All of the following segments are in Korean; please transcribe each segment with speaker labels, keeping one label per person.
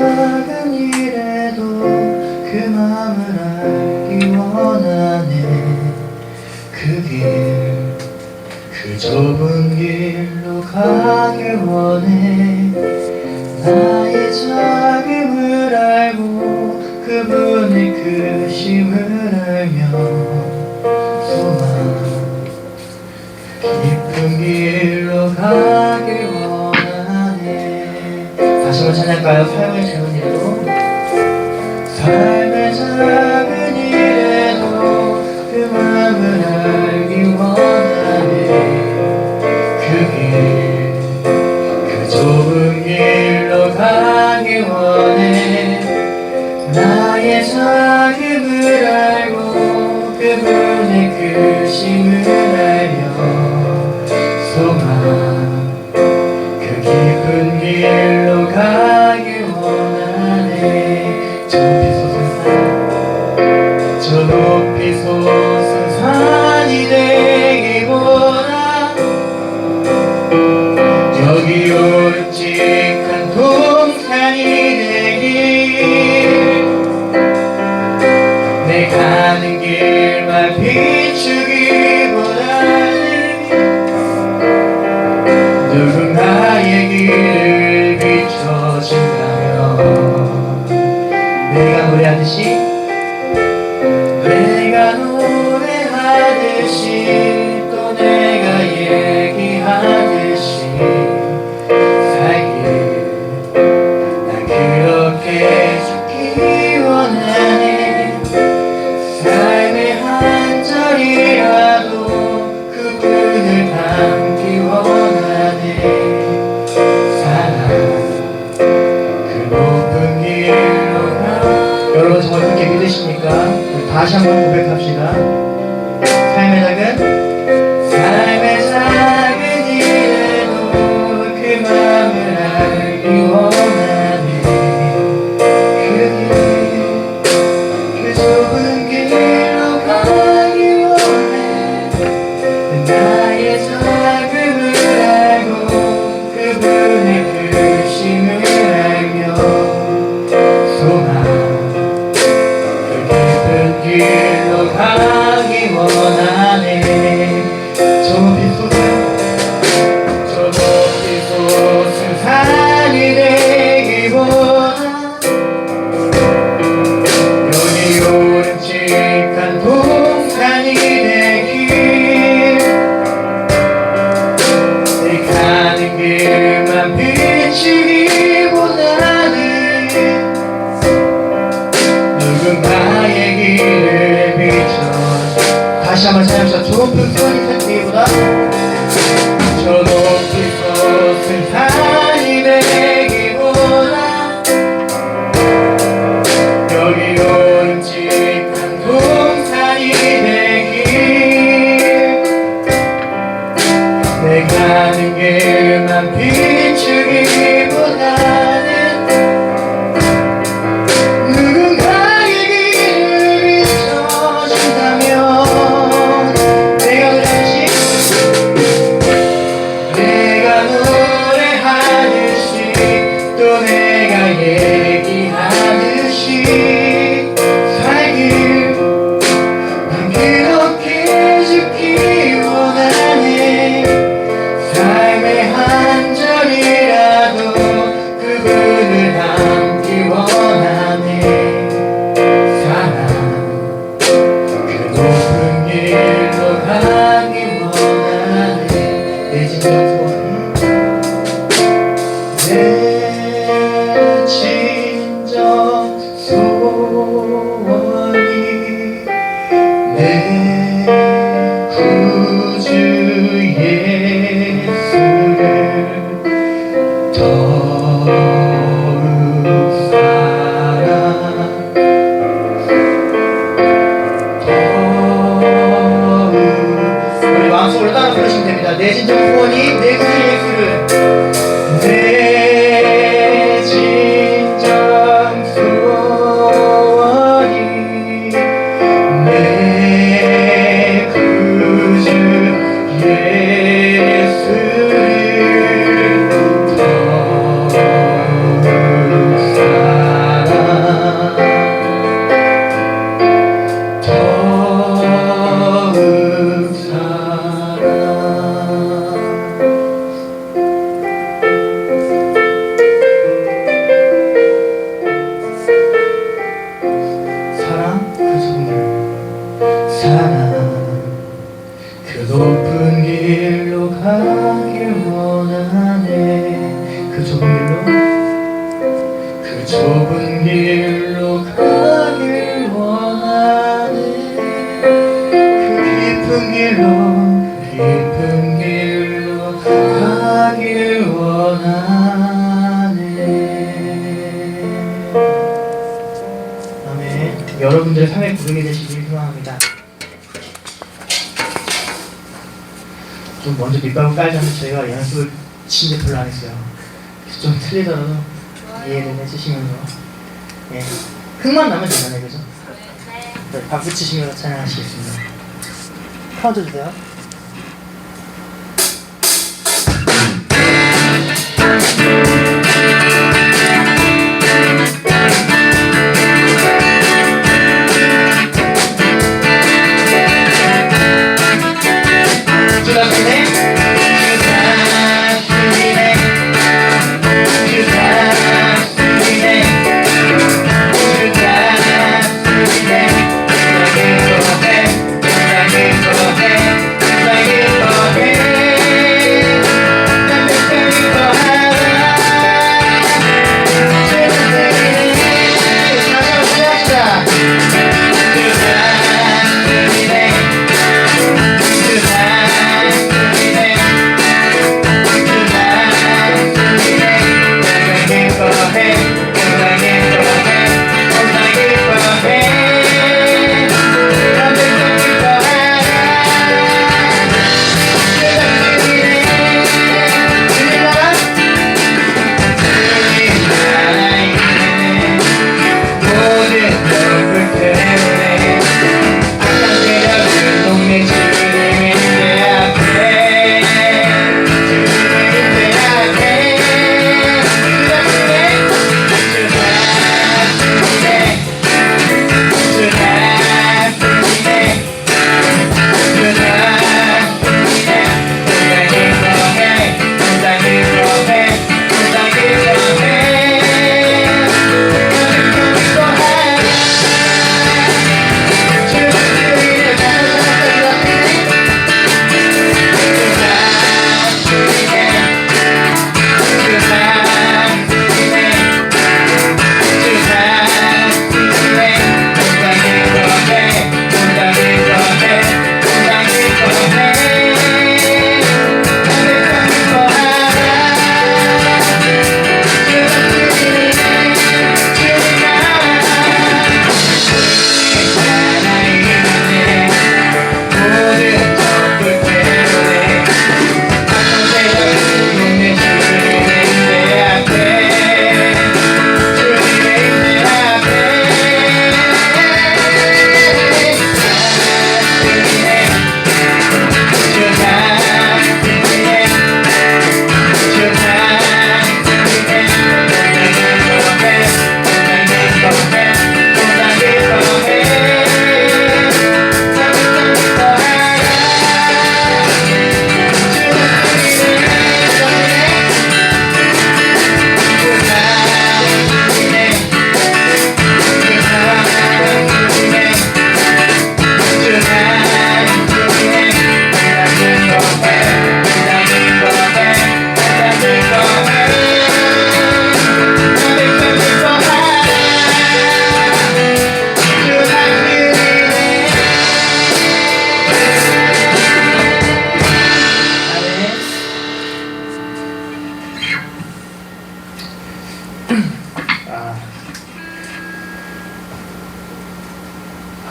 Speaker 1: 작은 일에도 그 맘을 알기 원하네. 그 좁은 길로 가길 원해. 나의 작음을 알고 그분의 크심을 알며 소망 깊은 길로 가길 원하네. 다시 한번 찬양할까요? 삶의 작은 일에도, 삶의 작은 일에도 그 마음을 알기 원하네. 그 좁은 길로 가길 원해. 나의 작음을 알고 그분의 크심을 알며 소망 그 깊은 길로 가길 원하네. 저 높이 솟은 산이 되기보다 여기 오름직한 동산이 되길. 내 가는 길만 비추기보다는 누군가의 길을 비춰준다면, 내가 노래하듯이 또 내가 얘기하듯이 살길 난 그렇게 죽기 원하네. 삶의 한 절이라도 그분을 담기 원하네. 사랑 그 높은 길로 가. 여러분 정말 그렇게 믿으십니까? 우리 다시 한번 고백합시다. 삶의 작은 일에도 그 맘을 알기 원하네. 그 좁은 길로 가기 원해. 나의 작음을 알고 그분의 크심을 알며 소망 그 깊은 길로 가기 원하네. 저 높이 솟은 산이 되기보다 여기 오름직한 동산이 되길. 내 가는 길만 비추기보다는 누군가의 길을 비춰. 다시 한번 찬양합시다. 저 높은 산이 되기보다 저 높이 솟은 산이 되기보다 여기 오름직한 동산이 되길. 내 가는 길만 비추기보다는 누군가의 길을 비춰준다면, 또 내가 얘기하듯이 살길 난 그렇게 죽기 원하네. 삶의 한 절이 원하네. 아멘. 여러분들의 삶의 구름이 되시길 소망합니다. 좀 먼저 밑밥을 깔자면 저희가 연습을 진짜 별로 안 했어요. 좀 틀리더라도 이해를 해주시면서 예. 흥만 나면 되잖아요, 그죠? 네, 박수 치시면서 찬양하시겠습니다. 카운트 주세요.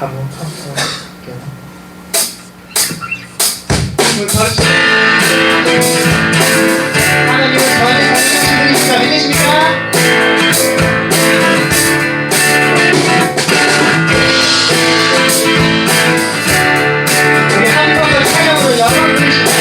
Speaker 1: 한번 할게요. 하나님은 저한테 가르치신 분이시다. 믿으십니까? 우리 한 번을 찬양으로 열어드립시다.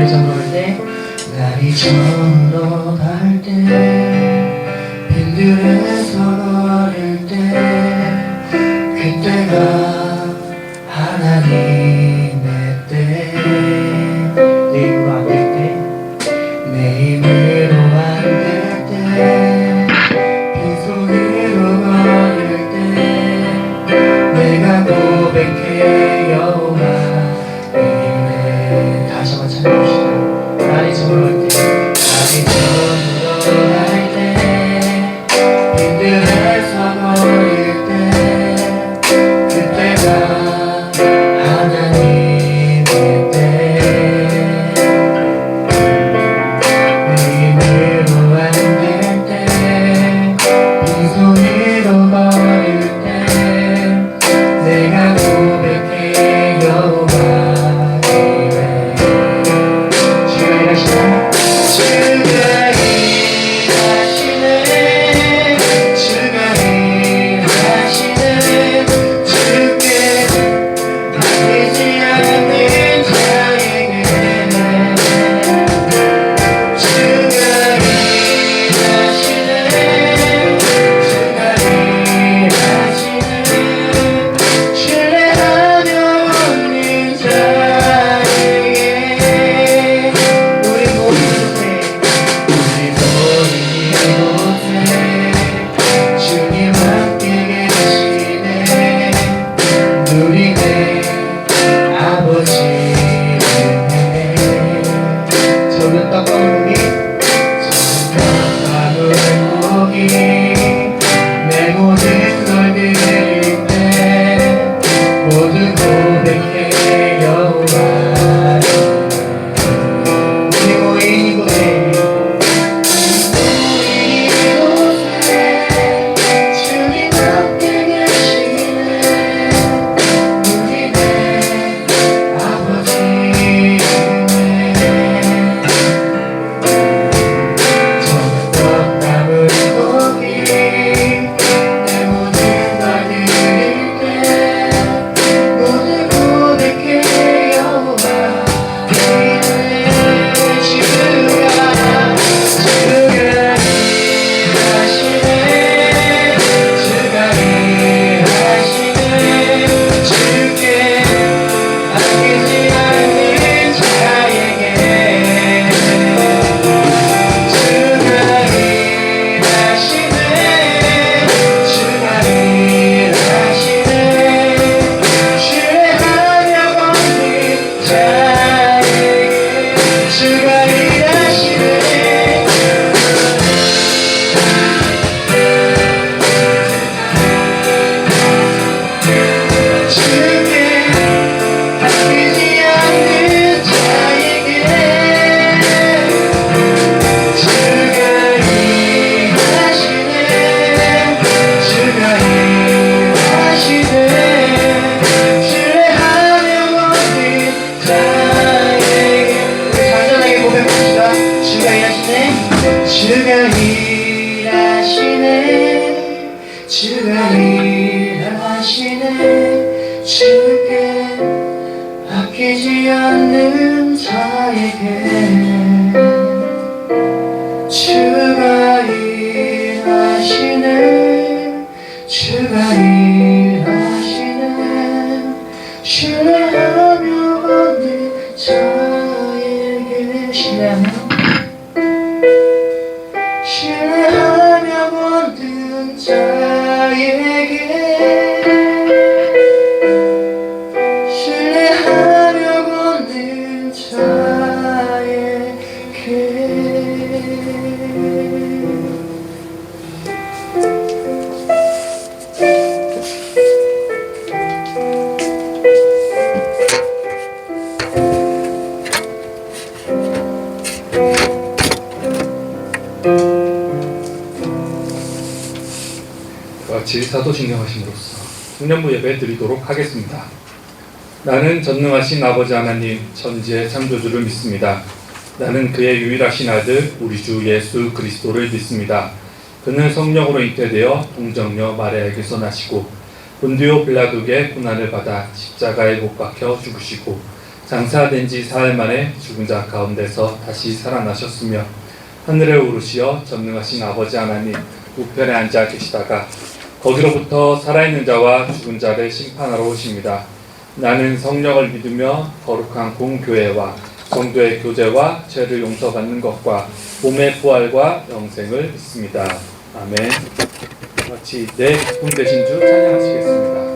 Speaker 1: 날이 저물어갈 때 날이 저물어갈 때 빈들에서 걸을 때 그때가 하나님의 때 내 힘으로 안 될 때 내 힘으로 안 될 때 빈손으로 걸을 때 내가 고백해 여호와 이름에 다시 한번 찬양합시다. 날이 저물어갈 때 날이 저물어갈 때 빈들에서 걸을 때 그때가 하나님의 때 내 힘으로 안 될 때 빈손으로 걸을 때 내가 고백해 여호와 이래 주가 일하시네 주가 일하시네 주가 일하시네 주께 맡기지 않는 자에게 주가 일하시네 주가 일하시네 신뢰하며 얻는 자에게 우리 모든 곳에 주님 함께 계시네 누리네 아버지네 저는 떡방울 고기 내 모든 걸 드릴 때 모두 고백해 여호와 우리 모인 이곳에 주님 함께 계시네 우리네 아버지네 저는 떡감을 고기 내 모든 걸 드릴 때 모두 고백해 여호와 이름에 주가 일하시네 주께 맡기지 않는 자에게 주가 일하시네 주가 일하시네 신뢰하며 걷는 자에게 주가 일하시네 주께 맡기지 않는 자에게 주가 일하시네 주가 일하시네 신뢰하며 걷는 자에게 우리 간절하게 고백합시다. 주가 일하시네 주가 일하시네 주가 일하시네 주께 아끼지 않는 자에게 주가 일하시네 주가 일하시네 신뢰하며 걷는 자에게 신뢰하며 걷는 자에게 신뢰하며 걷는 자에게
Speaker 2: 같이 사도신경하심으로써 청년부 예배 드리도록 하겠습니다. 나는 전능하신 아버지 하나님 천지의 창조주를 믿습니다. 나는 그의 유일하신 아들 우리 주 예수 그리스도를 믿습니다. 그는 성령으로 잉태되어 동정녀 마리아에게서 나시고 본디오 빌라도의 고난을 받아 십자가에 못 박혀 죽으시고 장사된 지 사흘 만에 죽은 자 가운데서 다시 살아나셨으며 하늘에 오르시어 전능하신 아버지 하나님 우편에 앉아 계시다가 거기로부터 살아있는 자와 죽은 자를 심판하러 오십니다. 나는 성령을 믿으며 거룩한 공교회와 성도의 교제와 죄를 용서받는 것과 몸의 부활과 영생을 믿습니다. 아멘. 같이 내 기쁨 되신 주 찬양하시겠습니다.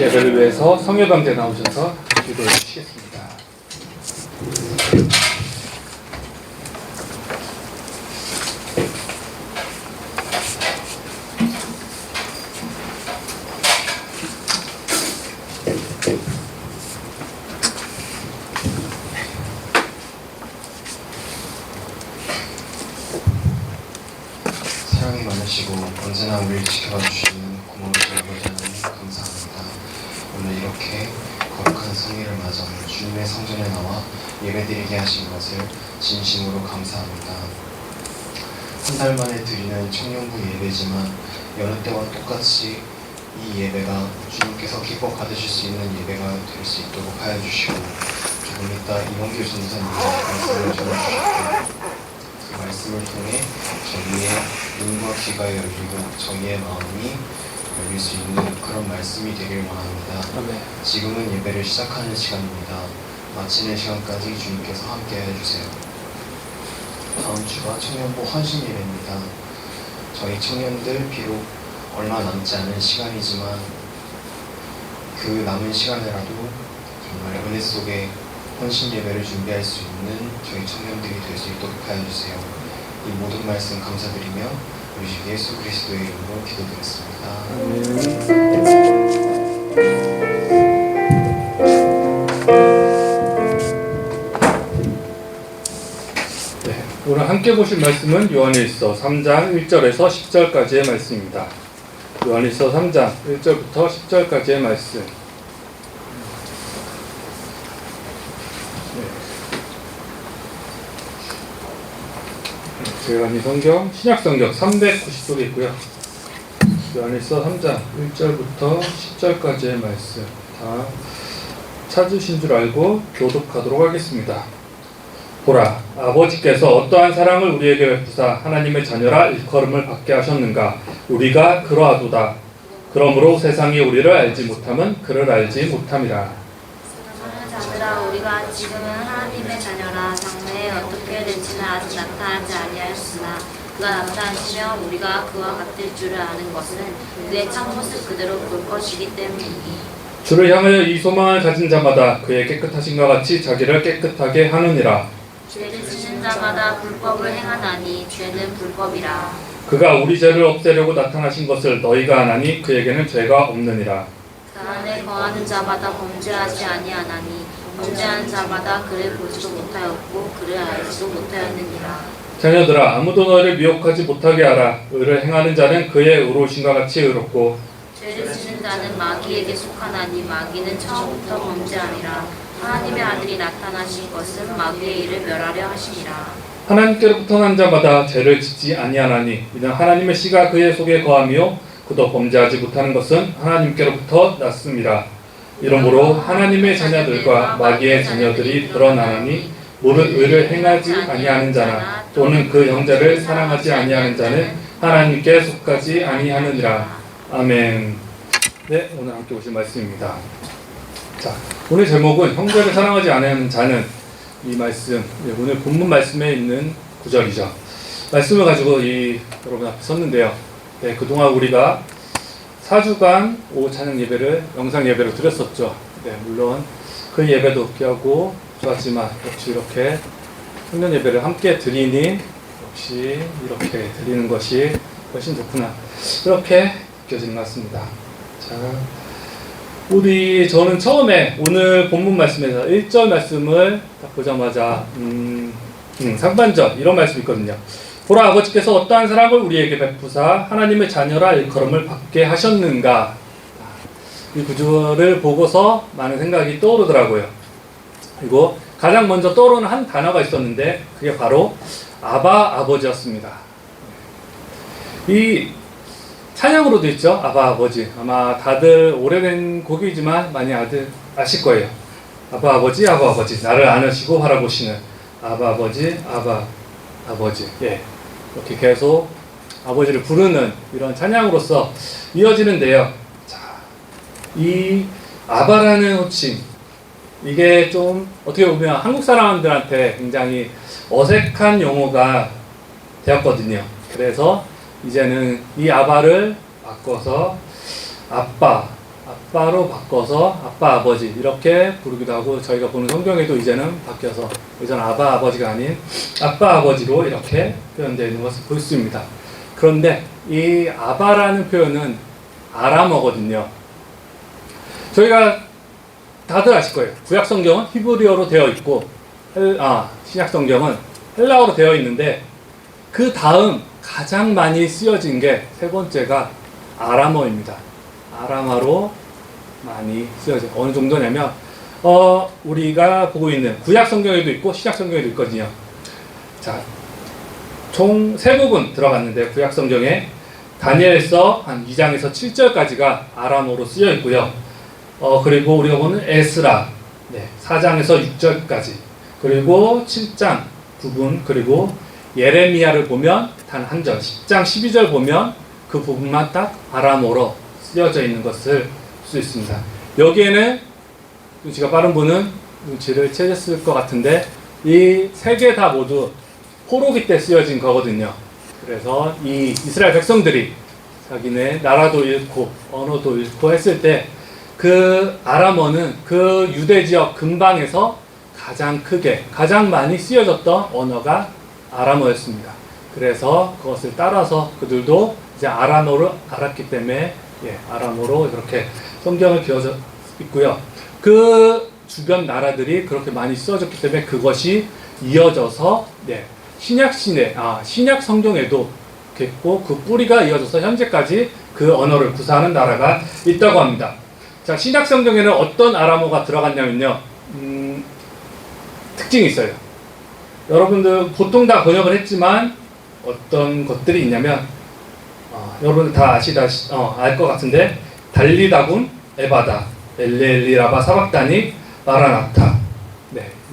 Speaker 2: 예배를 위해서 성회방제 나오셔서 기도해 주시겠습니다.
Speaker 3: 사랑이 많으시고 언제나 우리를 지켜봐 주시는 고마우신 아버지 하나님 감사합니다. 오늘 이렇게 거룩한 성일을 맞아 주님의 성전에 나와 예배드리게 하신 것을 진심으로 감사합니다. 한 달 만에 드리는 청년부 예배지만 여느 때와 똑같이 이 예배가 주님께서 기뻐 받으실 수 있는 예배가 될 수 있도록 하여 주시고, 조금 이따 이원길 전사님과 말씀을 전해주셨고 그 말씀을 통해 저희의 눈과 귀가 열리고 저희의 마음이 열릴 수 있는 그런 말씀이 되길 원합니다.
Speaker 2: 아멘.
Speaker 3: 지금은 예배를 시작하는 시간입니다. 마치는 시간까지 주님께서 함께 해주세요. 다음 주가 청년부 헌신 예배입니다. 저희 청년들 비록 얼마 남지 않은 시간이지만 그 남은 시간이라도 정말 은혜 속에 헌신 예배를 준비할 수 있는 저희 청년들이 될 수 있도록 하여 주세요. 이 모든 말씀 감사드리며 우리 주 예수 그리스도의 이름으로 기도드렸습니다.
Speaker 2: 네, 오늘 함께 보실 말씀은 요한일서 3장 1절에서 10절까지의 말씀입니다. 요한일서 3장 1절부터 10절까지의 말씀. 제가 이 성경 신약성경 390쪽에 있고요. 요한일서 3장 1절부터 10절까지의 말씀 다 찾으신 줄 알고 교독하도록 하겠습니다. 보라, 아버지께서 어떠한 사랑을 우리에게 베푸사 하나님의 자녀라 일컬음을 받게 하셨는가. 우리가 그러하도다. 그러므로 세상이 우리를 알지 못함은 그를 알지 못함이라.
Speaker 4: 자들아, 우리가 지금은 하나님의 자녀라. 장래에 어떻게 될지는 아직 나타나지 아니하였으나 그가 나타나시면 우리가 그와 같을 줄을 아는 것은 그의 참모습 그대로 볼 것이기 때문이니.
Speaker 2: 주를 향하여 이 소망을 가진 자마다 그의 깨끗하심과 같이 자기를 깨끗하게 하느니라.
Speaker 4: 죄를 짓는 자마다 불법을 행하나니 죄는 불법이라.
Speaker 2: 그가 우리 죄를 없애려고 나타나신 것을 너희가 아나니 그에게는 죄가 없느니라.
Speaker 4: 그 안에 거하는 자마다 범죄하지 아니하나니 범죄하는 자마다 그를 보지도 못하였고 그를 알지도 못하였느니라.
Speaker 2: 자녀들아, 아무도 너희를 미혹하지 못하게 하라. 의를 행하는 자는 그의 의로우심과 같이 의롭고
Speaker 4: 죄를 지는 자는 마귀에게 속하나니 마귀는 처음부터 범죄하니라. 하나님의 아들이 나타나신 것은 마귀의 일을 멸하려 하심이라.
Speaker 2: 하나님께로부터 난 자마다 죄를 짓지 아니하나니 이는 하나님의 씨가 그의 속에 거하며 그도 범죄하지 못하는 것은 하나님께로부터 났습니다. 이러므로 하나님의 자녀들과 마귀의 자녀들이 드러나나니 무릇 의를 행하지 아니하는 자나 또는 그 형제를 사랑하지 아니하는 자는 하나님께 속하지 아니하느니라. 아멘. 네, 오늘 함께 보실 말씀입니다. 자, 오늘 제목은 형제를 사랑하지 아니하는 자는, 이 말씀, 오늘 본문 말씀에 있는 구절이죠. 말씀을 가지고 여러분 앞에 섰는데요. 네, 그동안 우리가 4주간 오후 찬양 예배를 영상 예배로 드렸었죠. 네, 물론 그 예배도 귀하고 좋았지만 역시 이렇게 청년 예배를 함께 드리니 역시 이렇게 드리는 것이 훨씬 좋구나, 그렇게 느껴지는 것 같습니다. 자, 저는 처음에 오늘 본문 말씀에서 1절 말씀을 딱 보자마자 상반절 이런 말씀이 있거든요. 보라, 아버지께서 어떠한 사랑을 우리에게 베푸사 하나님의 자녀라 일컬음을 받게 하셨는가. 이 구절을 보고서 많은 생각이 떠오르더라고요. 그리고 가장 먼저 떠오르는 한 단어가 있었는데 그게 바로 아바 아버지였습니다. 이 찬양으로도 있죠. 아바 아버지. 아마 다들 오래된 곡이지만 많이 아실 거예요. 아바 아버지, 아바 아버지. 나를 안으시고 바라보시는 아바 아버지, 아바 아버지. 예. 이렇게 계속 아버지를 부르는 이런 찬양으로서 이어지는데요. 자, 이 아바라는 호칭, 이게 좀 어떻게 보면 한국 사람들한테 굉장히 어색한 용어가 되었거든요. 그래서 이제는 이 아바를 바꿔서 아빠로 바꿔서 아빠 아버지 이렇게 부르기도 하고, 저희가 보는 성경에도 이제는 바뀌어서 이제는 아바 아버지가 아닌 아빠 아버지로 이렇게 표현되어 있는 것을 볼 수 있습니다. 그런데 이 아바라는 표현은 아람어거든요. 저희가 다들 아실 거예요. 구약 성경은 히브리어로 되어 있고 신약 성경은 헬라어로 되어 있는데 그 다음 가장 많이 쓰여진 게 세 번째가 아람어입니다. 아람어로 많이 쓰여져. 어느 정도냐면 우리가 보고 있는 구약 성경에도 있고 신약 성경에도 있거든요. 자, 총 세 부분 들어갔는데 구약 성경에 다니엘서 한 2장에서 7절까지가 아람어로 쓰여 있고요. 그리고 우리가 보는 에스라 4장에서 6절까지, 그리고 7장 부분, 그리고 예레미야를 보면 단 한 절, 10장 12절 보면 그 부분만 딱 아람어로 쓰여져 있는 것을 볼 수 있습니다. 여기에는 눈치가 빠른 분은 눈치를 채셨을 것 같은데 이 세 개 다 모두 포로기 때 쓰여진 거거든요. 그래서 이 이스라엘 백성들이 자기네 나라도 잃고 언어도 잃고 했을 때 그 아람어는 그 유대 지역 근방에서 가장 크게 가장 많이 쓰여졌던 언어가 아람어였습니다. 그래서 그것을 따라서 그들도 이제 아람어를 알았기 때문에 아람어로 이렇게 성경을 기어져 있고요. 그 주변 나라들이 그렇게 많이 쓰여졌기 때문에 그것이 이어져서 신약 성경에도 있고 그 뿌리가 이어져서 현재까지 그 언어를 구사하는 나라가 있다고 합니다. 자, 신약 성경에는 어떤 아람어가 들어갔냐면요. 특징이 있어요. 여러분들 보통 다 번역을 했지만 어떤 것들이 있냐면 여러분들 다 알 것 같은데 달리다군, 에바다, 엘레리라바 사박다니, 마라나타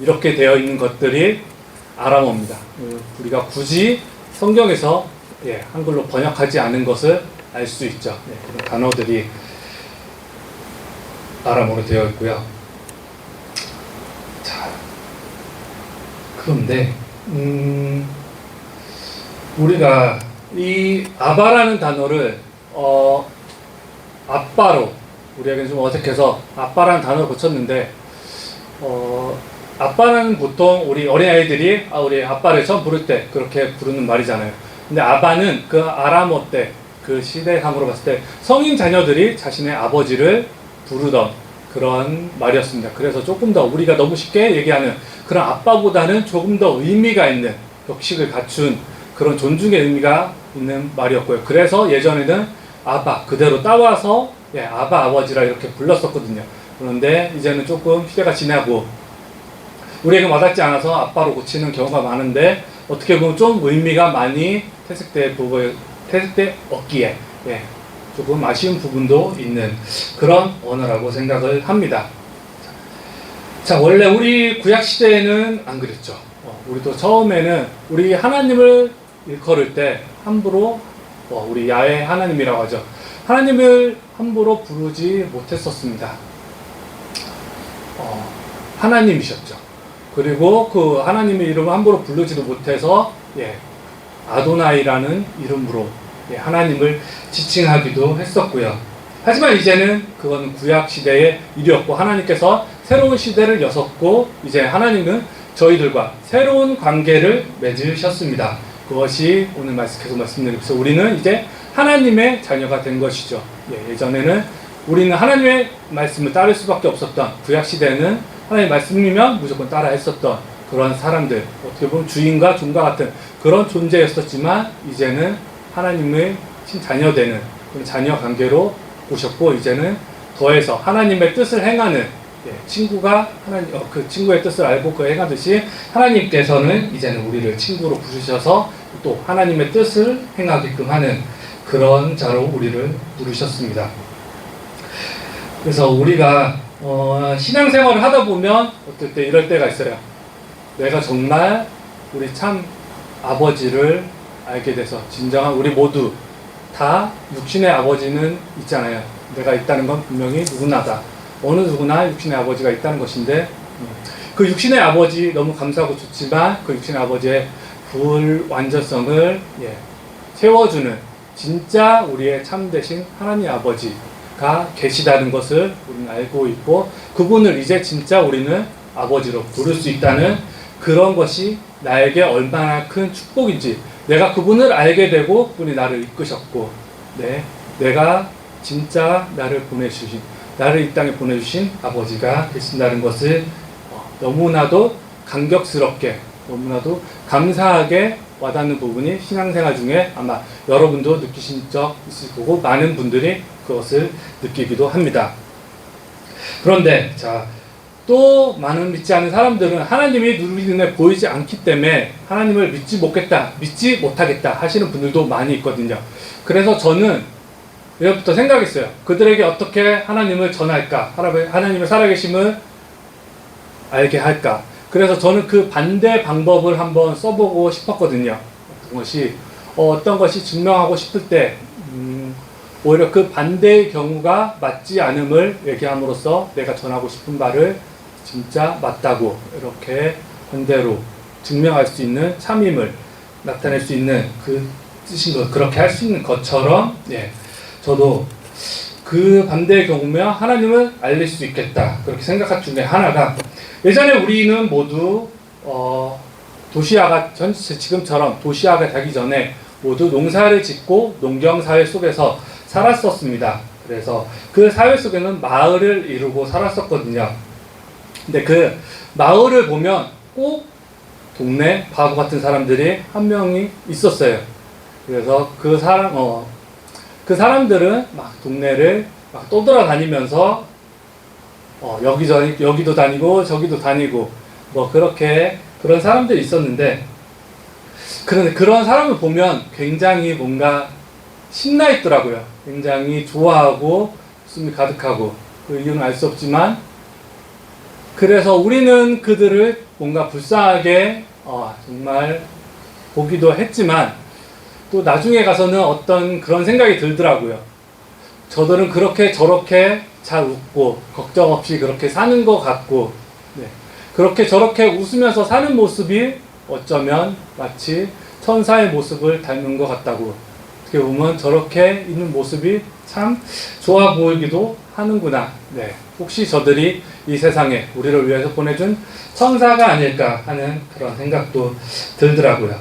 Speaker 2: 이렇게 되어 있는 것들이 아람어입니다. 우리가 굳이 성경에서 한글로 번역하지 않은 것을 알 수 있죠. 그런 단어들이 아람어로 되어 있고요. 자, 그런데 우리가 이 아바라는 단어를 아빠로 우리에게는 좀 어색해서 아빠라는 단어를 고쳤는데 아빠는 보통 우리 어린아이들이 우리 아빠를 처음 부를 때 그렇게 부르는 말이잖아요. 근데 아바는 그 아람어 때, 그 시대상으로 봤을 때 성인 자녀들이 자신의 아버지를 부르던 그런 말이었습니다. 그래서 조금 더 우리가 너무 쉽게 얘기하는 그런 아빠보다는 조금 더 의미가 있는, 격식을 갖춘 그런 존중의 의미가 있는 말이었고요. 그래서 예전에는 아바 그대로 따와서 아바 아버지라 이렇게 불렀었거든요. 그런데 이제는 조금 시대가 지나고 우리에게 와닿지 않아서 아빠로 고치는 경우가 많은데, 어떻게 보면 좀 의미가 많이 퇴색되었기에 조금 아쉬운 부분도 있는 그런 언어라고 생각을 합니다. 자, 원래 우리 구약 시대에는 안 그랬죠. 우리도 처음에는 우리 하나님을 일컬을 때 함부로 우리 야훼 하나님이라고 하죠. 하나님을 함부로 부르지 못했었습니다. 하나님이셨죠. 그리고 그 하나님의 이름을 함부로 부르지도 못해서 아도나이라는 이름으로 하나님을 지칭하기도 했었고요. 하지만 이제는 그건 구약 시대의 일이었고, 하나님께서 새로운 시대를 여셨고, 이제 하나님은 저희들과 새로운 관계를 맺으셨습니다. 그것이 오늘 계속 말씀드리면서 우리는 이제 하나님의 자녀가 된 것이죠. 예전에는 우리는 하나님의 말씀을 따를 수밖에 없었던, 구약 시대에는 하나님의 말씀이면 무조건 따라 했었던 그런 사람들, 어떻게 보면 주인과 종과 같은 그런 존재였었지만, 이제는 하나님의 자녀되는 그런 자녀 관계로 오셨고, 이제는 더해서 하나님의 뜻을 행하는 친구가 그 친구의 뜻을 알고 그 행하듯이 하나님께서는 이제는 우리를 친구로 부르셔서 또 하나님의 뜻을 행하게끔 하는 그런 자로 우리를 부르셨습니다. 그래서 우리가 신앙생활을 하다 보면 어떨 때 이럴 때가 있어요. 내가 정말 우리 참 아버지를 알게 돼서, 진정한 우리 모두 다 육신의 아버지는 있잖아요. 내가 있다는 건 분명히 누구나다. 어느 누구나 육신의 아버지가 있다는 것인데, 그 육신의 아버지 너무 감사하고 좋지만 그 육신의 아버지의 불완전성을 채워주는 진짜 우리의 참되신 하나님 아버지가 계시다는 것을 우리는 알고 있고, 그분을 이제 진짜 우리는 아버지로 부를 수 있다는 그런 것이 나에게 얼마나 큰 축복인지, 내가 그분을 알게 되고 그분이 나를 이끄셨고, 내가 진짜 나를 이 땅에 보내주신 아버지가 계신다는 것을 너무나도 감격스럽게, 너무나도 감사하게 와닿는 부분이 신앙생활 중에 아마 여러분도 느끼신 적 있을 거고, 많은 분들이 그것을 느끼기도 합니다. 그런데 또 많은 믿지 않는 사람들은 하나님이 우리 눈에 보이지 않기 때문에 하나님을 믿지 못하겠다 하시는 분들도 많이 있거든요. 그래서 저는 이것부터 생각했어요. 그들에게 어떻게 하나님을 전할까? 하나님의 살아계심을 알게 할까? 그래서 저는 그 반대 방법을 한번 써보고 싶었거든요. 어떤 것이 증명하고 싶을 때 오히려 그 반대의 경우가 맞지 않음을 얘기함으로써 내가 전하고 싶은 바를 진짜 맞다고 이렇게 반대로 증명할 수 있는, 참임을 나타낼 수 있는 그 뜻인 것, 그렇게 할 수 있는 것처럼 저도 그 반대의 경우면 하나님을 알릴 수 있겠다 그렇게 생각한 중에 하나가, 예전에 우리는 모두 도시화가 지금처럼 도시화가 되기 전에 모두 농사를 짓고 농경사회 속에서 살았었습니다. 그래서 그 사회 속에는 마을을 이루고 살았었거든요. 근데 그 마을을 보면 꼭 동네 바보 같은 사람들이 한 명이 있었어요. 그래서 그 사람들은 막 동네를 막 떠돌아다니면서 여기도 다니고 저기도 다니고 그렇게 그런 사람들이 있었는데, 그런데 그런 사람을 보면 굉장히 뭔가 신나 있더라고요. 굉장히 좋아하고 웃음이 가득하고, 그 이유는 알 수 없지만, 그래서 우리는 그들을 뭔가 불쌍하게 정말 보기도 했지만, 또 나중에 가서는 어떤 그런 생각이 들더라고요. 저들은 그렇게 저렇게 잘 웃고 걱정 없이 그렇게 사는 것 같고, 그렇게 저렇게 웃으면서 사는 모습이 어쩌면 마치 천사의 모습을 닮은 것 같다고, 어떻게 보면 저렇게 있는 모습이 참 좋아 보이기도 하는구나. 네, 혹시 저들이 이 세상에 우리를 위해서 보내준 천사가 아닐까 하는 그런 생각도 들더라고요.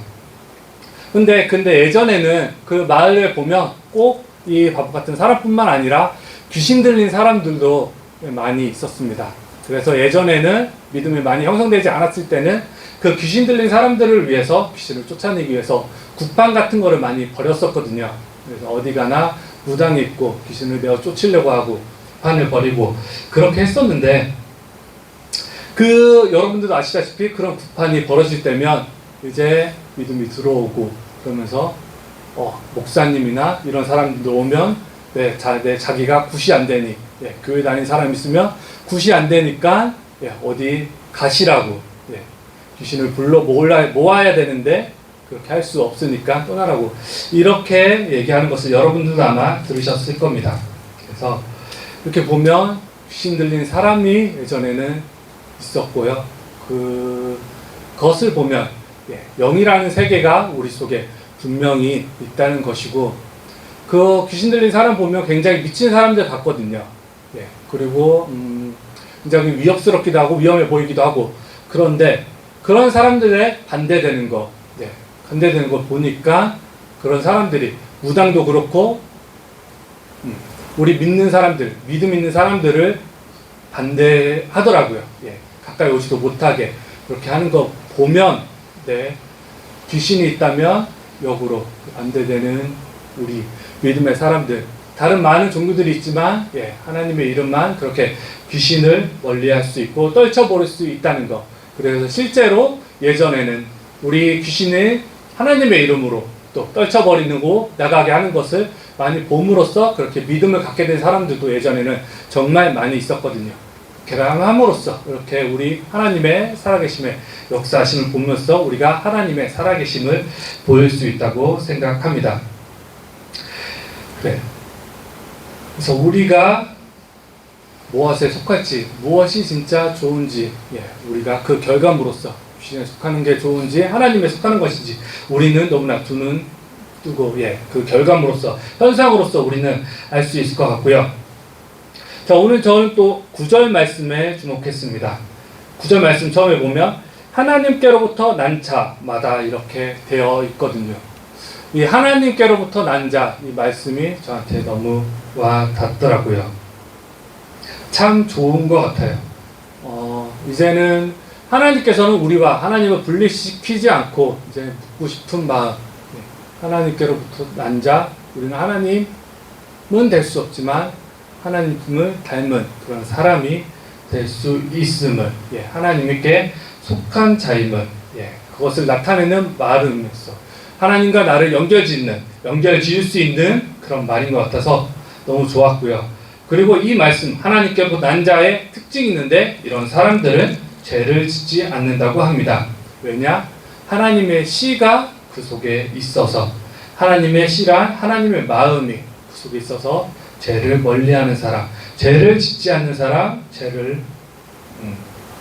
Speaker 2: 근데 예전에는 그 마을에 보면 꼭 이 바보 같은 사람뿐만 아니라 귀신 들린 사람들도 많이 있었습니다. 그래서 예전에는 믿음이 많이 형성되지 않았을 때는 그 귀신 들린 사람들을 위해서, 귀신을 쫓아내기 위해서 굿판 같은 거를 많이 버렸었거든요. 그래서 어디 가나 무당이 있고 귀신을 내어 쫓으려고 하고 굿판을 버리고 그렇게 했었는데, 여러분들도 아시다시피 그런 굿판이 벌어질 때면 이제 믿음이 들어오고 그러면서 목사님이나 이런 사람들 오면 자기가 굿이 안 되니, 교회 다니는 사람 있으면 굿이 안 되니까 어디 가시라고, 귀신을 모아야 되는데 그렇게 할 수 없으니까 떠나라고, 이렇게 얘기하는 것을 여러분들도 아마 들으셨을 겁니다. 그래서 이렇게 보면 귀신 들린 사람이 예전에는 있었고요. 그것을 보면 영이라는 세계가 우리 속에 분명히 있다는 것이고, 그 귀신 들린 사람 보면 굉장히 미친 사람들 같거든요. 그리고 굉장히 위협스럽기도 하고 위험해 보이기도 하고, 그런데 그런 사람들의 반대되는 거 보니까 그런 사람들이, 무당도 그렇고 우리 믿는 사람들, 믿음 있는 사람들을 반대하더라고요. 가까이 오지도 못하게 그렇게 하는 거 보면 귀신이 있다면 역으로 반대되는 우리 믿음의 사람들, 다른 많은 종교들이 있지만 하나님의 이름만 그렇게 귀신을 멀리할 수 있고 떨쳐버릴 수 있다는 것. 그래서 실제로 예전에는 우리 귀신을 하나님의 이름으로 또 떨쳐버리고 나가게 하는 것을 많이 봄으로써 그렇게 믿음을 갖게 된 사람들도 예전에는 정말 많이 있었거든요. 개량함으로써 이렇게 우리 하나님의 살아계심의 역사하심을 보면서 우리가 하나님의 살아계심을 보일 수 있다고 생각합니다. 그래서 우리가 무엇에 속할지, 무엇이 진짜 좋은지, 우리가 그 결과물로서 귀신에 속하는 게 좋은지 하나님에 속하는 것인지 우리는 너무나 두 눈 뜨고 그 결과물로서, 현상으로서 우리는 알 수 있을 것 같고요. 자, 오늘 저는 또 9절 말씀에 주목했습니다. 9절 말씀 처음에 보면 하나님께로부터 난 자마다 이렇게 되어 있거든요. 이 하나님께로부터 난 자, 이 말씀이 저한테 너무 와 닿더라고요. 참 좋은 것 같아요. 이제는 하나님께서는 우리와 하나님을 분리시키지 않고 이제 묻고 싶은 마음, 하나님께로부터 난 자, 우리는 하나님은 될 수 없지만 하나님을 닮은 그런 사람이 될 수 있음을, 하나님께 속한 자임을, 그것을 나타내는 말음에서 하나님과 나를 연결 지을 수 있는 그런 말인 것 같아서 너무 좋았고요. 그리고 이 말씀, 하나님께로부터 난 자의 특징이 있는데, 이런 사람들은 죄를 짓지 않는다고 합니다. 왜냐? 하나님의 씨가 그 속에 있어서, 하나님의 씨란 하나님의 마음이 그 속에 있어서 죄를 멀리하는 사람, 죄를 짓지 않는 사람, 죄를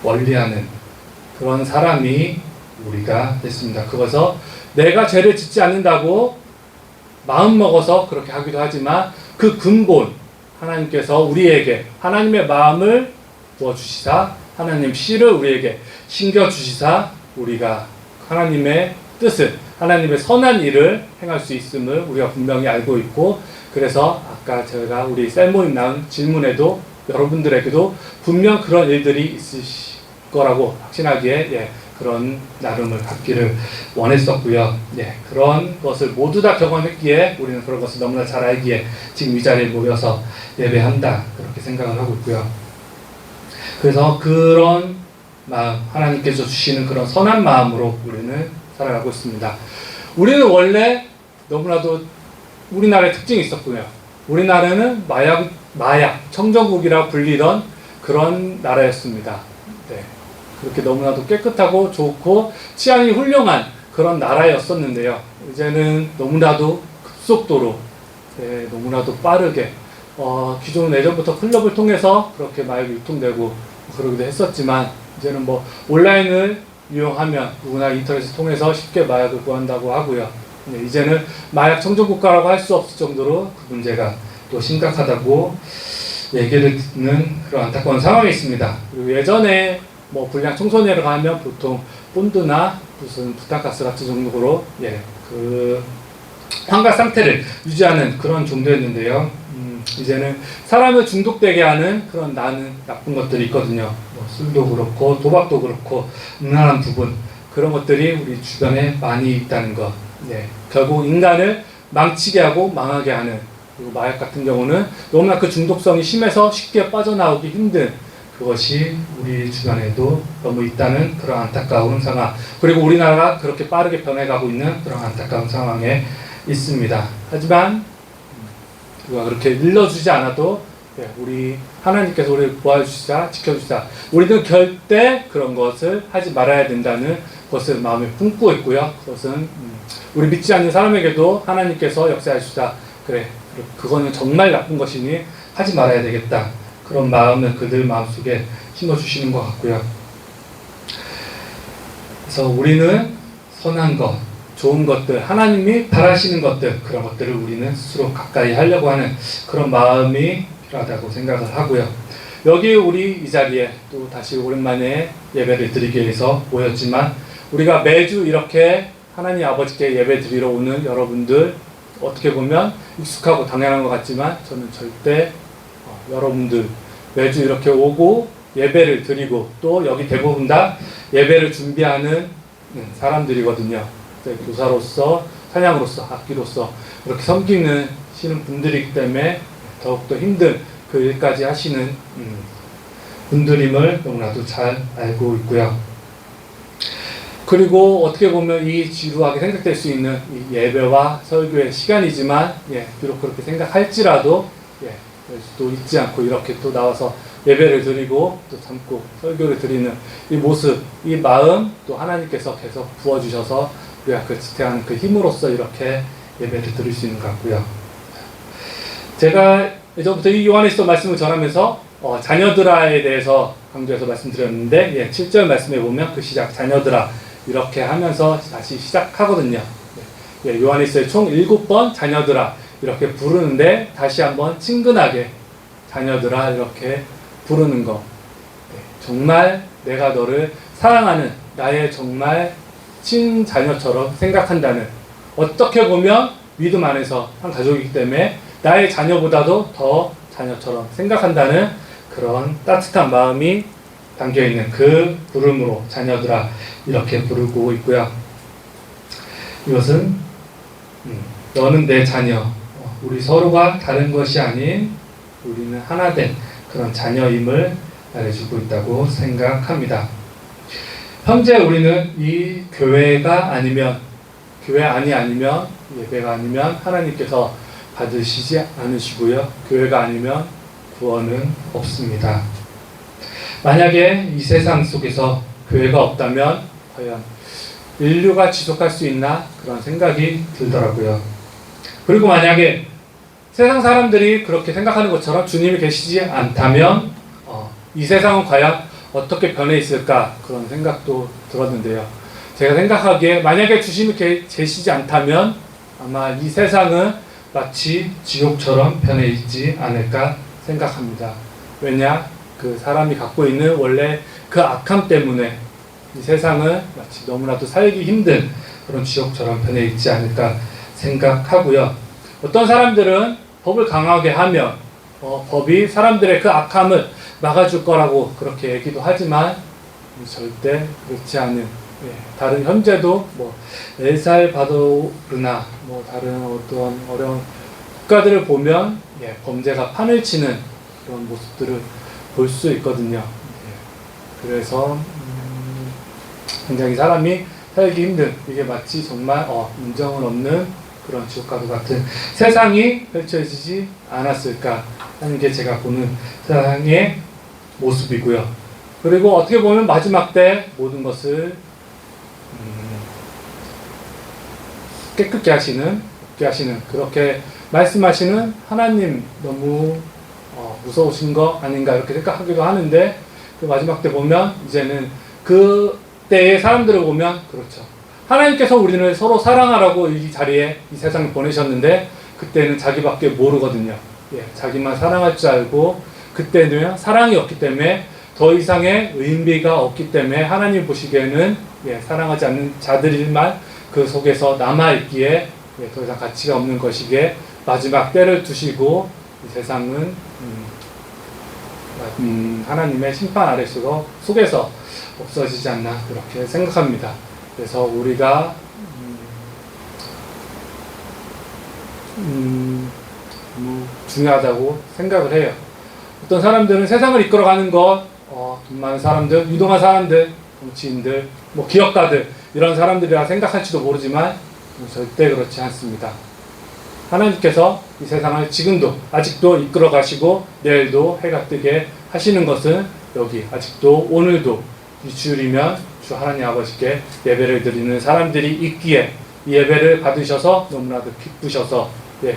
Speaker 2: 멀리하는 그런 사람이 우리가 됐습니다. 그래서 내가 죄를 짓지 않는다고 마음 먹어서 그렇게 하기도 하지만 그 근본, 하나님께서 우리에게 하나님의 마음을 부어주시사 하나님 씨를 우리에게 심겨주시사 우리가 하나님의 뜻을, 하나님의 선한 일을 행할 수 있음을 우리가 분명히 알고 있고, 그래서 아까 제가 우리 셀모임 나온 질문에도 여러분들에게도 분명 그런 일들이 있으실 거라고 확신하기에 그런 나름을 갖기를 원했었고요. 그런 것을 모두 다 경험했기에 우리는 그런 것을 너무나 잘 알기에 지금 이 자리에 모여서 예배한다, 그렇게 생각을 하고 있고요. 그래서 그런 마음, 하나님께서 주시는 그런 선한 마음으로 우리는 살아가고 있습니다. 우리는 원래 너무나도 우리나라의 특징이 있었고요. 우리나라는 마약 청정국이라 불리던 그런 나라였습니다. 그렇게 너무나도 깨끗하고 좋고 치안이 훌륭한 그런 나라였었는데요. 이제는 너무나도 급속도로, 너무나도 빠르게, 기존 예전부터 클럽을 통해서 그렇게 마약이 유통되고 그러기도 했었지만, 이제는 뭐 온라인을 이용하면 누구나 인터넷을 통해서 쉽게 마약을 구한다고 하고요. 이제는 마약 청정국가라고 할 수 없을 정도로 그 문제가 또 심각하다고 얘기를 듣는 그런 안타까운 상황이 있습니다. 그리고 예전에 뭐 불량 청소년을 가면 보통 본드나 무슨 부탄가스 같은 정도로 그 환각 상태를 유지하는 그런 정도였는데요. 이제는 사람을 중독되게 하는 그런 나쁜 것들이 있거든요. 뭐 술도 그렇고 도박도 그렇고 음란한 부분 그런 것들이 우리 주변에 많이 있다는 것. 결국 인간을 망치게 하고 망하게 하는, 그리고 마약 같은 경우는 너무나 그 중독성이 심해서 쉽게 빠져나오기 힘든 그것이 우리 주변에도 너무 있다는 그런 안타까운 상황. 그리고 우리나라가 그렇게 빠르게 변해가고 있는 그런 안타까운 상황에 있습니다. 하지만 우리가 그렇게 일러주지 않아도 우리 하나님께서 우리를 보아주시자 지켜주시자 우리는 절대 그런 것을 하지 말아야 된다는 것을 마음에 품고 있고요. 그것은 우리 믿지 않는 사람에게도 하나님께서 역사하시자 그래 그거는 정말 나쁜 것이니 하지 말아야 되겠다 그런 마음을 그들 마음속에 심어주시는 것 같고요. 그래서 우리는 선한 것, 좋은 것들, 하나님이 바라시는 것들, 그런 것들을 우리는 스스로 가까이 하려고 하는 그런 마음이 필요하다고 생각을 하고요. 여기 우리 이 자리에 또 다시 오랜만에 예배를 드리기 위해서 모였지만 우리가 매주 이렇게 하나님 아버지께 예배 드리러 오는 여러분들 어떻게 보면 익숙하고 당연한 것 같지만 저는 절대 여러분들 매주 이렇게 오고 예배를 드리고 또 여기 대부분 다 예배를 준비하는 사람들이거든요. 교사로서 찬양으로서 악기로서 그렇게 섬기는 분들이기 때문에 더욱더 힘든 그 일까지 하시는 분들임을 너무나도 잘 알고 있고요. 그리고 어떻게 보면 이 지루하게 생각될 수 있는 이 예배와 설교의 시간이지만 비록 그렇게 생각할지라도 또 잊지 않고 이렇게 또 나와서 예배를 드리고 또 참고 설교를 드리는 이 모습, 이 마음 또 하나님께서 계속 부어주셔서 우리가 그 지탱하는 그 힘으로써 이렇게 예배를 드릴 수 있는 것 같고요. 제가 예전부터 이 요한일서 말씀을 전하면서 자녀들아에 대해서 강조해서 말씀드렸는데 7절 말씀에 보면 그 시작 자녀들아 이렇게 하면서 다시 시작하거든요. 요한일서에 총 7번 자녀들아 이렇게 부르는데 다시 한번 친근하게 자녀들아 이렇게 부르는 거. 정말 내가 너를 사랑하는 나의 정말 친자녀처럼 생각한다는, 어떻게 보면 믿음 안에서 한 가족이기 때문에 나의 자녀보다도 더 자녀처럼 생각한다는 그런 따뜻한 마음이 담겨있는 그 부름으로 자녀들아 이렇게 부르고 있고요. 이것은 너는 내 자녀, 우리 서로가 다른 것이 아닌 우리는 하나 된 그런 자녀임을 알려주고 있다고 생각합니다. 현재 우리는 이 교회가 아니면, 교회 안이 아니면, 예배가 아니면 하나님께서 받으시지 않으시고요. 교회가 아니면 구원은 없습니다. 만약에 이 세상 속에서 교회가 없다면 과연 인류가 지속할 수 있나 그런 생각이 들더라고요. 그리고 만약에 세상 사람들이 그렇게 생각하는 것처럼 주님이 계시지 않다면 이 세상은 과연 어떻게 변해 있을까 그런 생각도 들었는데요. 제가 생각하기에 만약에 주님이 계시지 않다면 아마 이 세상은 마치 지옥처럼 변해 있지 않을까 생각합니다. 왜냐? 그 사람이 갖고 있는 원래 그 악함 때문에 이 세상은 마치 너무나도 살기 힘든 그런 지옥처럼 변해 있지 않을까 생각하고요. 어떤 사람들은 법을 강하게 하면 법이 사람들의 그 악함을 막아줄 거라고 그렇게 얘기도 하지만 절대 그렇지 않은, 다른 현재도 뭐 엘살바도르나 뭐 다른 어떤 어려운 국가들을 보면 범죄가 판을 치는 그런 모습들을 볼 수 있거든요. 그래서 굉장히 사람이 살기 힘든, 이게 마치 정말 인정은 없는 그런 지옥과도 같은 세상이 펼쳐지지 않았을까 하는 게 제가 보는 세상의 모습이고요. 그리고 어떻게 보면 마지막 때 모든 것을 깨끗게 하시는, 그렇게 말씀하시는 하나님 너무 무서우신 거 아닌가 이렇게 생각하기도 하는데, 그 마지막 때 보면 이제는 그 때의 사람들을 보면 그렇죠. 하나님께서 우리를 서로 사랑하라고 이 자리에 이 세상에 보내셨는데 그때는 자기밖에 모르거든요. 자기만 사랑할 줄 알고 그때는 사랑이 없기 때문에 더 이상의 의미가 없기 때문에 하나님 보시기에는 사랑하지 않는 자들만 그 속에서 남아있기에 더 이상 가치가 없는 것이기에 마지막 때를 두시고 이 세상은 하나님의 심판 아래서 속에서 없어지지 않나 그렇게 생각합니다. 그래서 우리가 중요하다고 생각을 해요. 어떤 사람들은 세상을 이끌어가는 것, 돈 많은 사람들, 유동한 사람들, 정치인들, 기업가들 이런 사람들이라 생각할지도 모르지만 절대 그렇지 않습니다. 하나님께서 이 세상을 지금도 아직도 이끌어 가시고 내일도 해가 뜨게 하시는 것은 여기 아직도 오늘도 이 주일이면 주 하나님 아버지께 예배를 드리는 사람들이 있기에 이 예배를 받으셔서 너무나도 기쁘셔서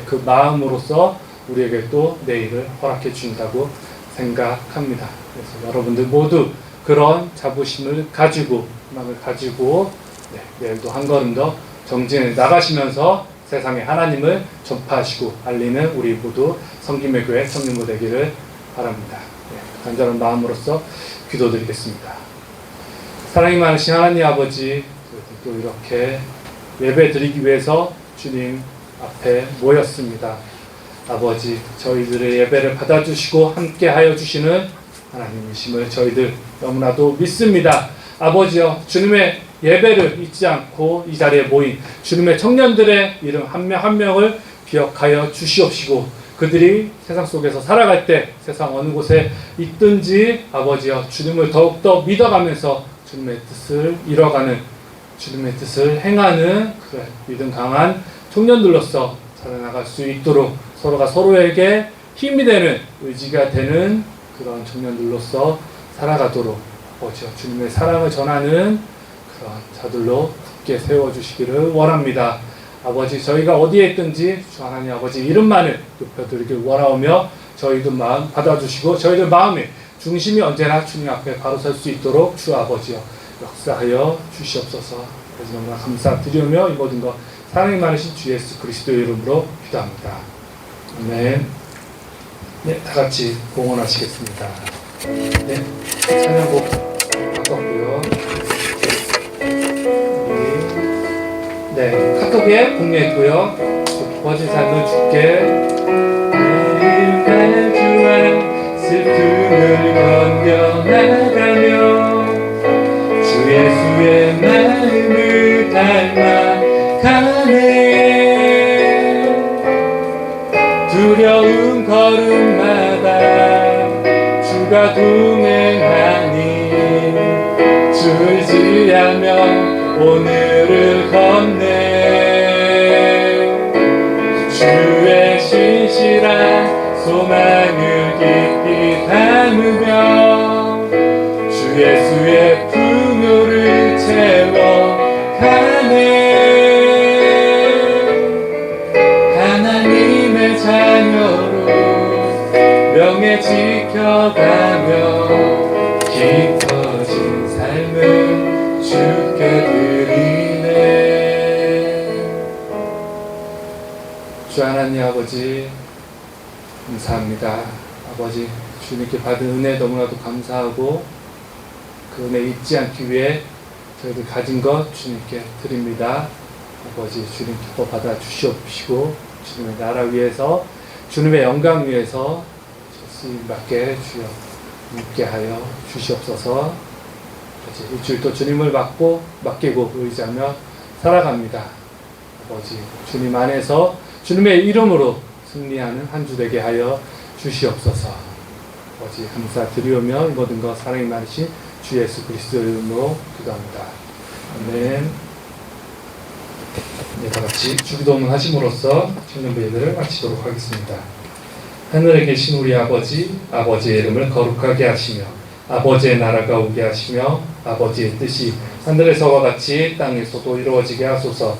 Speaker 2: 그 마음으로써 우리에게 또 내일을 허락해 주신다고 생각합니다. 그래서 여러분들 모두 그런 자부심을 가지고 희망을 가지고 내일도 한 걸음 더 정진해 나가시면서 세상에 하나님을 전파하시고 알리는 우리 모두 성김의 교회 성림부 되기를 바랍니다. 간절한 마음으로써 기도드리겠습니다. 사랑이 많으신 하나님 아버지, 또 이렇게 예배 드리기 위해서 주님 앞에 모였습니다. 아버지, 저희들의 예배를 받아주시고 함께하여 주시는 하나님이심을 저희들 너무나도 믿습니다. 아버지여, 주님의 예배를 잊지 않고 이 자리에 모인 주님의 청년들의 이름 한 명 한 명을 기억하여 주시옵시고 그들이 세상 속에서 살아갈 때 세상 어느 곳에 있든지 아버지여 주님을 더욱더 믿어가면서 주님의 뜻을 이뤄가는 주님의 뜻을 행하는 믿음 강한 청년들로서 살아나갈 수 있도록 서로가 서로에게 힘이 되는 의지가 되는 그런 청년들로서 살아가도록 아버지여 주님의 사랑을 전하는 그런 자들로 굳게 세워주시기를 원합니다. 아버지, 저희가 어디에 있든지 주 하나님 아버지 이름만을 높여드리길 원하오며 저희들 마음 받아주시고 저희들 마음의 중심이 언제나 주님 앞에 바로 설 수 있도록 주 아버지여 역사하여 주시옵소서. 그래서 너무나 감사드리며 이 모든 것 사랑이 많으신 주 예수 그리스도의 이름으로 기도합니다. 아멘. 다 같이 공헌하시겠습니다. 찬양곡 바꿨고요. 카톡에 공유했고요. 버진 삶을 주께 매일 주와 슬픔을 건져나가며 주 예수의 마음을 닮아가네. 두려운 걸음마다 주가 동행하니 주를 지하며 오늘을 건네. 주의 신실한 소망을 깊이 담으며 주 예수의 풍요를 채워가네. 하나님의 자녀로 명예 지켜가며 깊어진 삶을 주께 드리네. 주 하나님 아버지 감사합니다. 아버지, 주님께 받은 은혜 너무나도 감사하고 그 은혜 잊지 않기 위해 저희들 가진 것 주님께 드립니다. 아버지, 주님 기뻐 받아 주시옵시고 주님의 나라 위해서 주님의 영광 위해서 쓰임 받게 주여 묻게 하여 주시옵소서. 일주일도 주님을 맡기고 의지하며 살아갑니다. 아버지, 주님 안에서 주님의 이름으로 승리하는 한 주 되게 하여 주시옵소서. 아버지, 감사드리오며 이 모든 것 사랑이 많으신 주 예수 그리스도의 이름으로 기도합니다. 아멘. 다 같이 주기도문 하심으로써 청년부 예배를 마치도록 하겠습니다. 하늘에 계신 우리 아버지, 아버지의 이름을 거룩하게 하시며 아버지의 나라가 오게 하시며 아버지의 뜻이 하늘에서와 같이 땅에서도 이루어지게 하소서.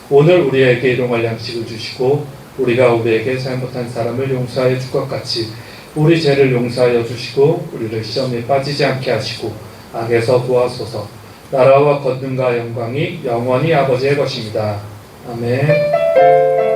Speaker 2: 오늘 우리에게 일용할 양식을 주시고 우리가 우리에게 잘못한 사람을 용서하여 줄 것 같이 우리 죄를 용서하여 주시고 우리를 시험에 빠지지 않게 하시고 악에서 구하소서. 나라와 권능과 영광이 영원히 아버지의 것입니다. 아멘.